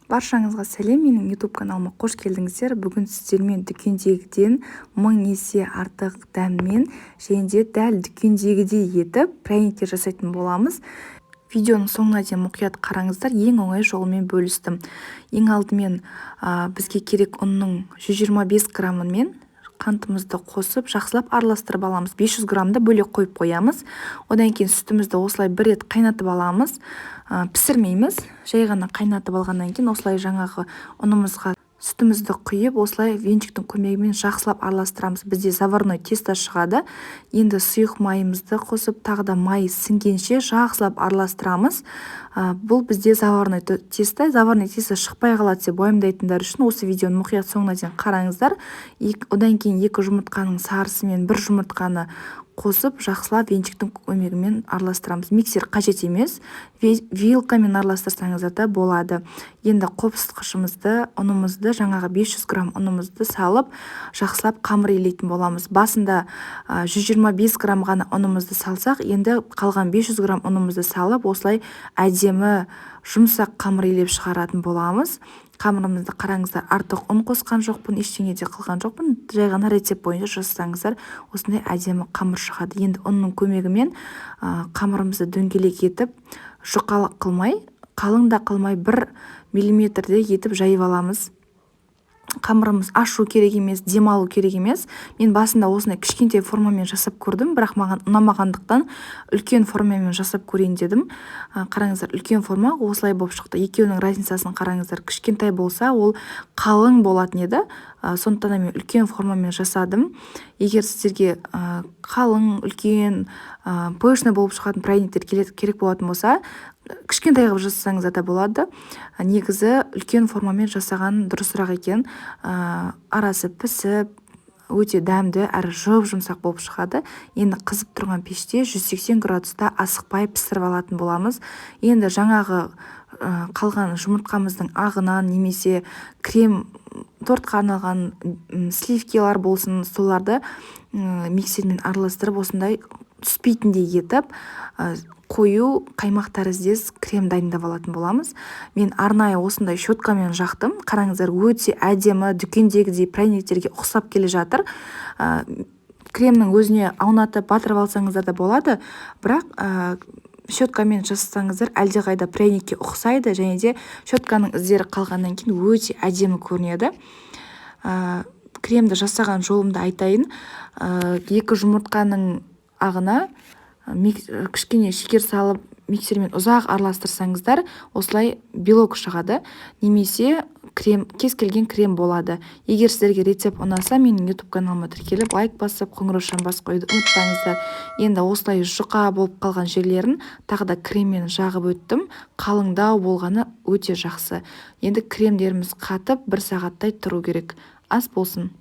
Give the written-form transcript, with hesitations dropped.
Баршаңызға сәлем, менің YouTube каналыма қош келдіңіздер. Бүгін сіздермен дүкендегіден 1000 есе артық дәммен және де дәл дүкендегідей етіп пряниктер жасайтын боламыз. Видеоның соңына дейін мұқият қараңыздар, ең оңай жолымен бөлістім. Ең алдымен бізге керек ұнның 125 грамымен қантымызды қосып, жақсылап араластырып аламыз. 500 грамды бөлек қойып қоямыз. Одан кейін сүтімізді осылай бір рет қайнатып аламыз. Пісірмейміз, жай ғана қайнатып алғаннан кейін осылай жаңағы ұнымызға сүтімізді құйып, осылай венчиктің көмегімен жақсылап араластырамыз. Бізде заварной тесто шығады. Енді сұйық майымызды қосып, тағы да май сіңгенше жақсылап араластырамыз. Бұл бізде заварной тесто. Заварной тесто шықпай қалады деп уайымдайтындар үшін осы видеоны мұқият соңына дейін қараңыздар. Одан кейін 2 жұмыртқаның сарысы мен 1 жұмыртқаны қосып, жақсылап венчиктің көмегімен араластырамыз. Миксер қажет емес, вилкамен араластырсаңыздар да болады. Енді қопсытқышымызды, ұнымызды, жаңағы 500 грамм ұнымызды салып, жақсылап қамыр илейтін боламыз. Басында 125 грамм ғана ұнымызды салсақ, енді қалған 500 грамм ұнымызды салып, осылай әдемі жұмсақ қамыр илеп шығаратын боламыз. Қамырымызды қараңыздар, артық ұн қосқан жоқпын, ештеңе де қылған жоқпын. Жай ғана рецепт бойынша жасасаңыздар, осындай әдемі қамыр шығады. Енді ұнның көмегімен қамырымызды дөңгелек етіп, жұқа қылмай, қалың да қылмай 1 миллиметрде етіп жайып аламыз. Қамырымыз ашу керек емес, демалу керек емес. Мен басында осындай кішкентай формамен жасап көрдім, бірақ маған ұнамағандықтан үлкен формамен жасап көрейін дедім. Қараңыздар, үлкен форма осылай болып шықты. Екеуінің разницасын қараңыздар. Кішкентай болса, ол қалың болатын еді. Сондықтан мен үлкен формамен жасадым. Егер сіздерге қалың, үлкен, пышный болып шығатын пряниктер керек болатын болса, кішкентай қылып жасасаңыз да болады. Негізі үлкен формамен жасаған дұрысырақ екен. Арасы пісіп, өте дәмді әрі жұмсақ болып шығады. Енді қызып тұрған пеште 180 градуста асықпай пісіріп алатын боламыз. Енді жаңағы қалған жұмыртқамыздың ағынан немесе крем, тортқа арналған сливкилар болсын, соларды миксермен араластырып, осындай түспейтіндей етіп, қою қаймақ тәріздес крем дайындап алатын боламыз. Мен арнайы осындай щеткамен жақтым. Қараңыздар, өте әдемі дүкендегідей пряниктерге ұқсап келе жатыр. Кремнің өзіне аунатып батырып алсаңыздар да болады, бірақ щеткамен жасасаңыздар әлдеқайда пряникке ұқсайды, және де щетканың іздері қалғаннан кейін өте әдемі көрінеді. Кремді жасаған жолымды айтайын. 2 жұмыртқаның ағына кішкене шекер салып, миксермен ұзақ араластырсаңыздар, осылай белок шығады, немесе крем, кез келген крем болады. Егер сіздерге рецепт ұнаса, менің YouTube каналыма тіркеліп, лайк басып, қоңырау бас қойды ұмытпаңыздар. Енді осылай жұқа болып қалған жерлерін тағы да креммен жағып өттім. Қалыңдау болғаны өте жақсы. Енді кремдеріміз қатып 1 сағаттай тұру керек. Ас болсын.